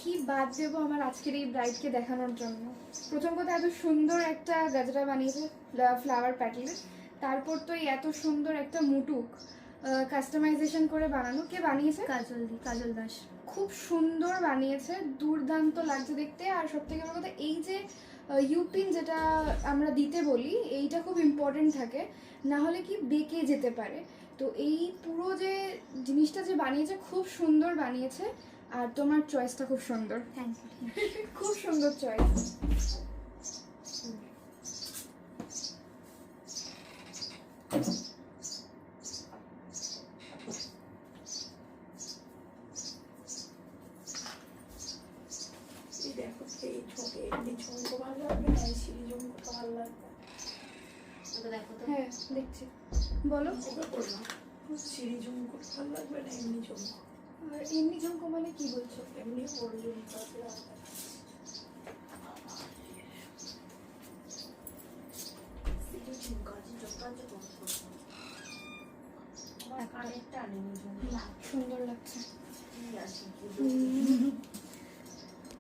কি বাদ দেবো আমার আজকের এই ব্রাইডকে দেখানোর জন্য। প্রথম কথা এত সুন্দর একটা গাজরা বানিয়েছে ফ্লাওয়ার প্যাটেলে, তারপর তো এই এত সুন্দর একটা মুটুক কাস্টমাইজেশন করে বানানো। কে বানিয়েছে? কাজল দাস। খুব সুন্দর বানিয়েছে, দুর্দান্ত লাগছে দেখতে। আর সব থেকে বড় কথা, এই যে ইউপিন যেটা আমরা দিতে বলি, এইটা খুব ইম্পর্টেন্ট থাকে, না হলে কি বেঁকে যেতে পারে। তো এই পুরো যে জিনিসটা যে বানিয়েছে খুব সুন্দর বানিয়েছে। আর তোমার চয়েসটা খুব সুন্দর, থ্যাংক ইউ। খুব সুন্দর চয়েস। দেখো এই ছোটে এমনি ঝুমকো ভালো লাগবে না, এই সিঁড়ি ঝুমকোটা ভালো লাগবে। ওটা দেখো তো। হ্যাঁ দেখছি, বলো। ওকে করলাম, সিঁড়ি ঝুমকোটা ভালো লাগবে না এমনি ঝুমকো? আর এমনি ঝুমকো মানে কি বলছো? এমনি বড় ঝুমকো আছে সিটি ঝুমকা আছে, ঝুমকা আছে কম করবো। আমার কানেরটা নেই ঝুমকা। সুন্দর লাগছে। কি আছে কি হুম,